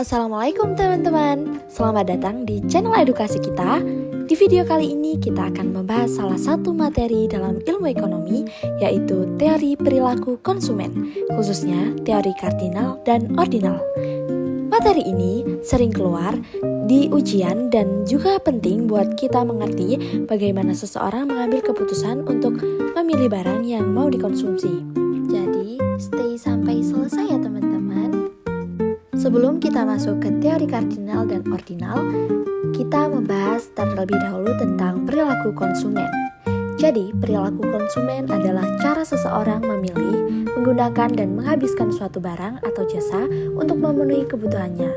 Assalamualaikum teman-teman, selamat datang di channel edukasi kita. Di video kali ini kita akan membahas salah satu materi dalam ilmu ekonomi, yaitu teori perilaku konsumen, khususnya teori kardinal dan ordinal. Materi ini sering keluar di ujian dan juga penting buat kita mengerti bagaimana seseorang mengambil keputusan untuk memilih barang yang mau dikonsumsi. Jadi, stay sampai selesai ya teman-teman. Sebelum kita masuk ke teori kardinal dan ordinal, kita membahas terlebih dahulu tentang perilaku konsumen. Jadi, perilaku konsumen adalah cara seseorang memilih, menggunakan dan menghabiskan suatu barang atau jasa untuk memenuhi kebutuhannya.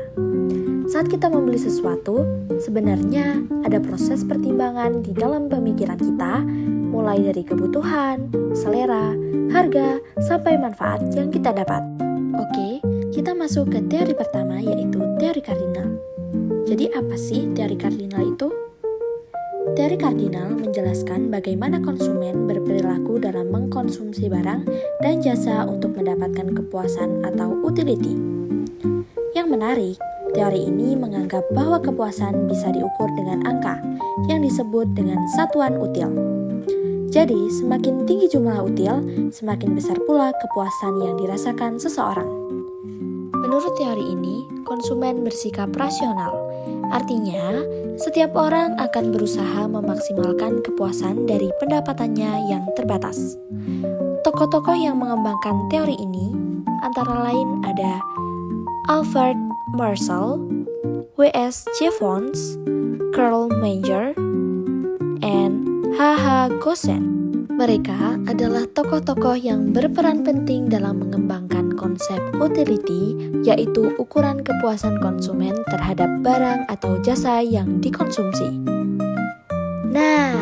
Saat kita membeli sesuatu, sebenarnya ada proses pertimbangan di dalam pemikiran kita, mulai dari kebutuhan, selera, harga, sampai manfaat yang kita dapat. Oke, kita masuk ke teori pertama, yaitu teori kardinal. Jadi apa sih teori kardinal itu? Teori kardinal menjelaskan bagaimana konsumen berperilaku dalam mengkonsumsi barang dan jasa untuk mendapatkan kepuasan atau utility. Yang menarik, teori ini menganggap bahwa kepuasan bisa diukur dengan angka yang disebut dengan satuan util. Jadi, semakin tinggi jumlah util, semakin besar pula kepuasan yang dirasakan seseorang. Menurut teori ini, konsumen bersikap rasional. Artinya, setiap orang akan berusaha memaksimalkan kepuasan dari pendapatannya yang terbatas. Tokoh-tokoh yang mengembangkan teori ini antara lain ada Alfred Marshall, W.S. Jevons, Karl Menger, and H.H. Goosen. Mereka adalah tokoh-tokoh yang berperan penting dalam mengembangkan konsep utility, yaitu ukuran kepuasan konsumen terhadap barang atau jasa yang dikonsumsi. Nah,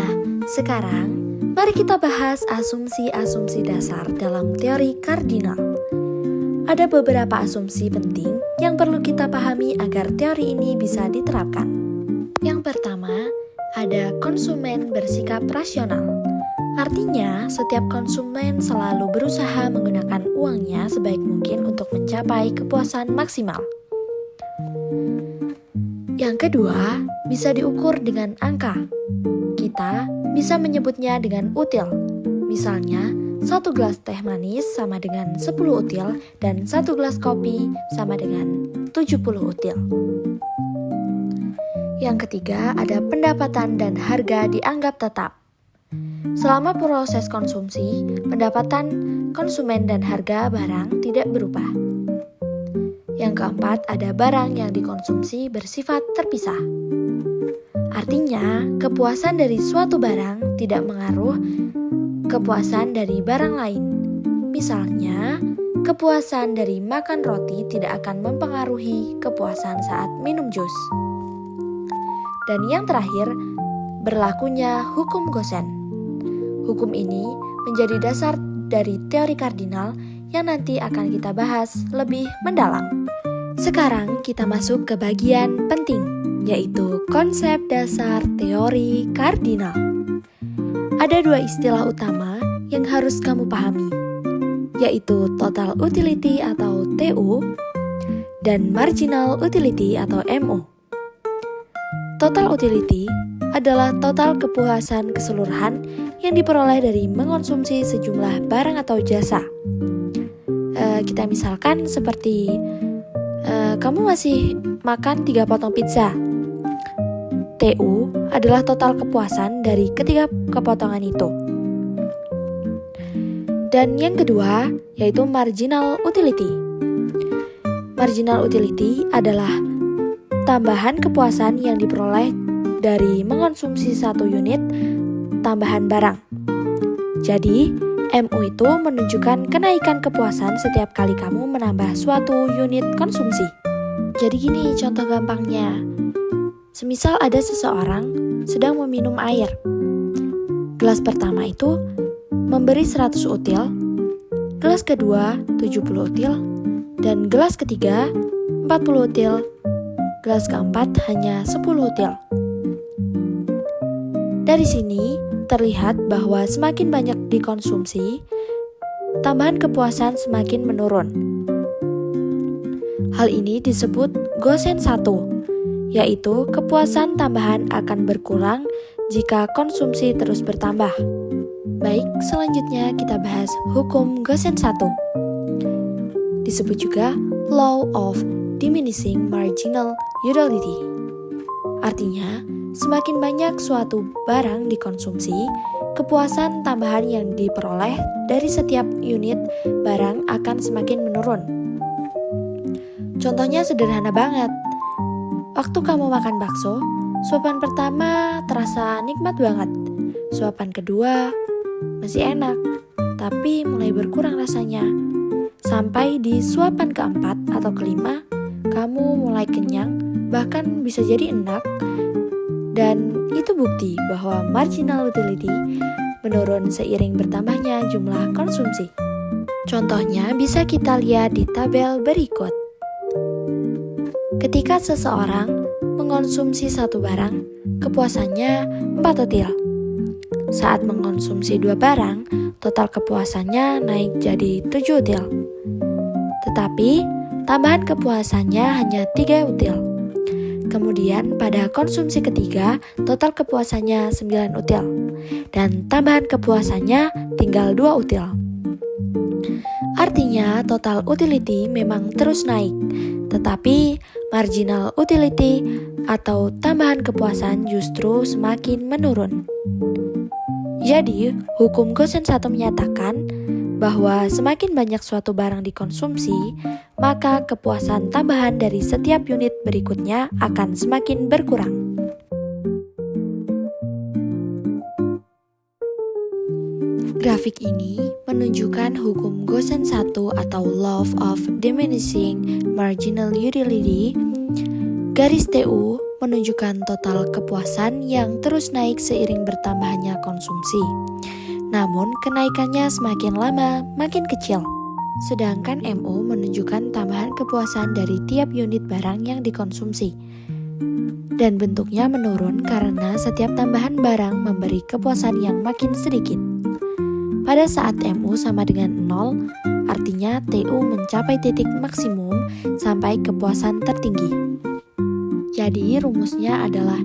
sekarang mari kita bahas asumsi-asumsi dasar dalam teori kardinal. Ada beberapa asumsi penting yang perlu kita pahami agar teori ini bisa diterapkan. Yang pertama, ada konsumen bersikap rasional. Artinya, setiap konsumen selalu berusaha menggunakan uangnya sebaik mungkin untuk mencapai kepuasan maksimal. Yang kedua, bisa diukur dengan angka. Kita bisa menyebutnya dengan util. Misalnya, 1 gelas teh manis sama dengan 10 util dan 1 gelas kopi sama dengan 70 util. Yang ketiga, ada pendapatan dan harga dianggap tetap. Selama proses konsumsi, pendapatan konsumen dan harga barang tidak berubah. Yang keempat, ada barang yang dikonsumsi bersifat terpisah. Artinya, kepuasan dari suatu barang tidak mengaruh kepuasan dari barang lain. Misalnya, kepuasan dari makan roti tidak akan mempengaruhi kepuasan saat minum jus. Dan yang terakhir, berlakunya hukum Goosen. Hukum ini menjadi dasar dari teori kardinal yang nanti akan kita bahas lebih mendalam. Sekarang kita masuk ke bagian penting, yaitu konsep dasar teori kardinal. Ada 2 istilah utama yang harus kamu pahami, yaitu total utility atau TU dan marginal utility atau MU. Total utility adalah total kepuasan keseluruhan yang diperoleh dari mengonsumsi sejumlah barang atau jasa. Kita misalkan seperti kamu masih makan 3 potong pizza. TU adalah total kepuasan dari ketiga kepotongan itu. Dan yang kedua, yaitu marginal utility. Marginal utility adalah tambahan kepuasan yang diperoleh dari mengonsumsi 1 unit tambahan barang. Jadi, MU itu menunjukkan kenaikan kepuasan setiap kali kamu menambah suatu unit konsumsi. Jadi gini contoh gampangnya. Semisal ada seseorang sedang meminum air. Gelas pertama itu memberi 100 util, gelas kedua 70 util, dan gelas ketiga 40 util, gelas keempat hanya 10 util. Dari sini terlihat bahwa semakin banyak dikonsumsi, tambahan kepuasan semakin menurun. Hal ini disebut Gosen 1, yaitu kepuasan tambahan akan berkurang jika konsumsi terus bertambah. Baik, selanjutnya kita bahas hukum Gosen 1. Disebut juga Law of Diminishing Marginal Utility. Artinya, semakin banyak suatu barang dikonsumsi, kepuasan tambahan yang diperoleh dari setiap unit barang akan semakin menurun. Contohnya sederhana banget. Waktu kamu makan bakso, suapan pertama terasa nikmat banget. Suapan kedua masih enak, tapi mulai berkurang rasanya. Sampai di suapan keempat atau kelima, kamu mulai kenyang, bahkan bisa jadi enak. Dan itu bukti bahwa marginal utility menurun seiring bertambahnya jumlah konsumsi. Contohnya bisa kita lihat di tabel berikut. Ketika seseorang mengonsumsi satu barang, kepuasannya 4 util. Saat mengkonsumsi 2 barang, total kepuasannya naik jadi 7 util. Tetapi, tambahan kepuasannya hanya 3 util. Kemudian pada konsumsi ketiga, total kepuasannya 9 util. Dan tambahan kepuasannya tinggal 2 util. Artinya total utility memang terus naik, tetapi marginal utility atau tambahan kepuasan justru semakin menurun. Jadi, hukum Gosen 1 menyatakan bahwa semakin banyak suatu barang dikonsumsi, maka kepuasan tambahan dari setiap unit berikutnya akan semakin berkurang. Grafik ini menunjukkan hukum Gosen 1 atau Law of Diminishing Marginal Utility. Garis TU menunjukkan total kepuasan yang terus naik seiring bertambahnya konsumsi. Namun, kenaikannya semakin lama makin kecil. Sedangkan MO menunjukkan tambahan kepuasan dari tiap unit barang yang dikonsumsi. Dan bentuknya menurun karena setiap tambahan barang memberi kepuasan yang makin sedikit. Pada saat MO sama dengan 0, artinya TU mencapai titik maksimum sampai kepuasan tertinggi. Jadi rumusnya adalah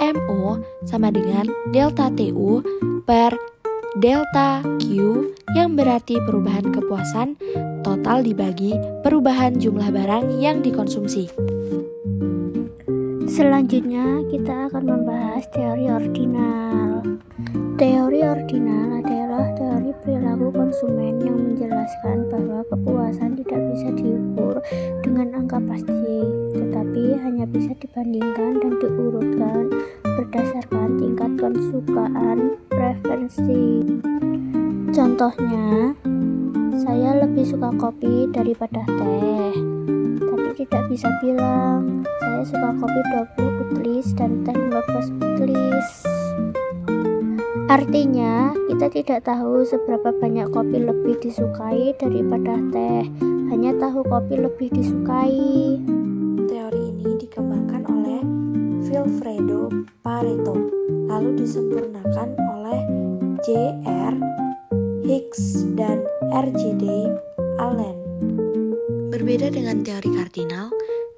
MO sama dengan delta TU per delta Q yang berarti perubahan kepuasan total dibagi perubahan jumlah barang yang dikonsumsi. Selanjutnya kita akan membahas teori ordinal. Teori ordinal adalah teori perilaku konsumen yang menjelaskan bahwa kepuasan tidak bisa diukur dengan angka pasti, tetapi hanya bisa dibandingkan dan diurutkan berdasarkan tingkat kesukaan preferensi. Contohnya, saya lebih suka kopi daripada teh, tapi tidak bisa bilang saya suka kopi 20 utlis dan teh 15 utlis. Artinya, kita tidak tahu seberapa banyak kopi lebih disukai daripada teh, hanya tahu kopi lebih disukai. Teori ini dikembangkan oleh Vilfredo Pareto, lalu disempurnakan oleh J.R. Hicks dan R.J.D. Allen. Berbeda dengan teori kardinal,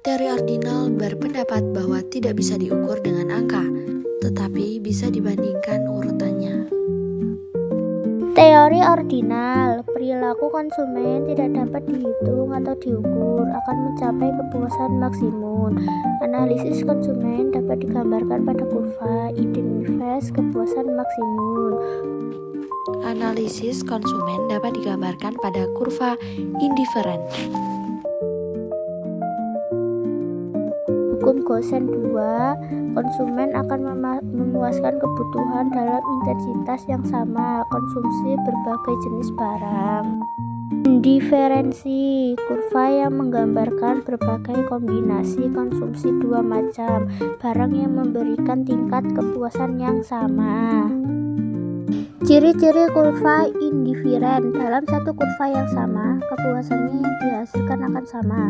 teori ordinal berpendapat bahwa tidak bisa diukur dengan angka, tetapi bisa dibandingkan urutannya. Teori ordinal, perilaku konsumen tidak dapat dihitung atau diukur akan mencapai kepuasan maksimum. Analisis konsumen dapat digambarkan pada kurva indifference kepuasan maksimum. Analisis konsumen dapat digambarkan pada kurva indifferent. Hukum Gosen 2, konsumen akan memuaskan kebutuhan dalam intensitas yang sama konsumsi berbagai jenis barang. Diferensi, kurva yang menggambarkan berbagai kombinasi konsumsi dua macam barang yang memberikan tingkat kepuasan yang sama. Ciri-ciri kurva indiviren. Dalam satu kurva yang sama, kepuasannya yang dihasilkan akan sama.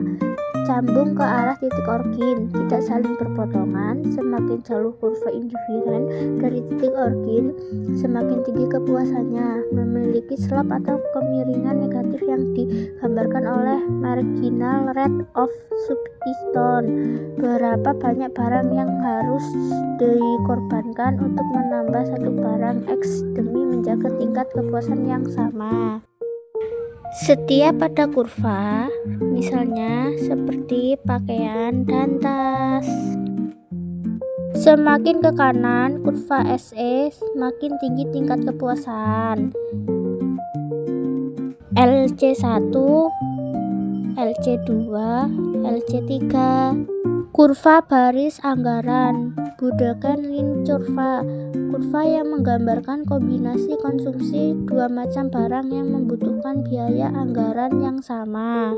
Cambung ke arah titik origin, tidak saling berpotongan. Semakin jauh kurva indiviren dari titik origin, semakin tinggi kepuasannya. Memiliki slope atau kemiringan negatif yang digambarkan oleh marginal rate of substitution. Berapa banyak barang yang harus dikorbankan untuk menambah satu barang X demi menjaga tingkat kepuasan yang sama. Setiap pada kurva, misalnya seperti pakaian dan tas. Semakin ke kanan kurva SE, semakin tinggi tingkat kepuasan. LC1, LC2, LC3. Kurva baris anggaran, Budegen-Lin kurva, kurva yang menggambarkan kombinasi konsumsi dua macam barang yang membutuhkan biaya anggaran yang sama.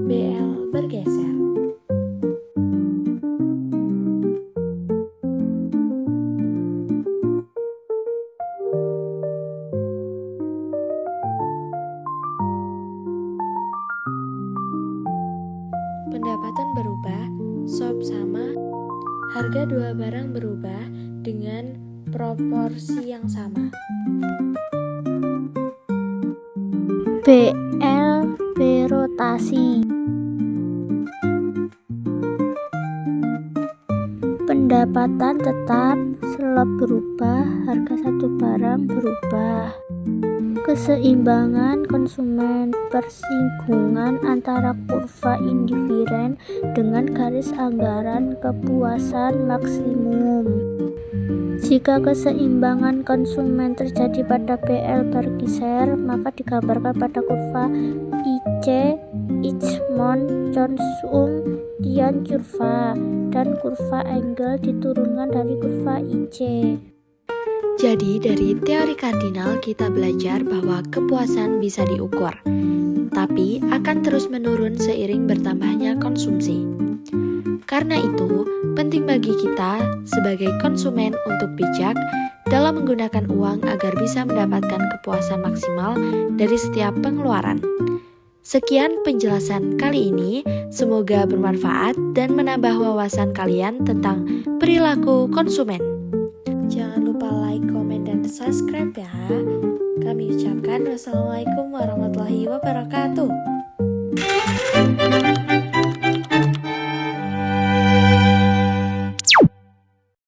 BL bergeser. Pendapatan berubah, SOP sama, harga dua barang berubah dengan proporsi yang sama. BL berotasi. Pendapatan tetap, slope berubah, harga satu barang berubah. Keseimbangan konsumen, persinggungan antara kurva indiviren dengan garis anggaran kepuasan maksimum. Jika keseimbangan konsumen terjadi pada BL bergeser, maka digambarkan pada kurva IC, Ichmont-Chonsung-Dian kurva, dan kurva angle diturunkan dari kurva IC. Jadi dari teori kardinal kita belajar bahwa kepuasan bisa diukur, tapi akan terus menurun seiring bertambahnya konsumsi. Karena itu, penting bagi kita sebagai konsumen untuk bijak dalam menggunakan uang agar bisa mendapatkan kepuasan maksimal dari setiap pengeluaran. Sekian penjelasan kali ini, semoga bermanfaat dan menambah wawasan kalian tentang perilaku konsumen. Jangan lupa like, komen, dan subscribe ya. Kami ucapkan wassalamualaikum warahmatullahi wabarakatuh.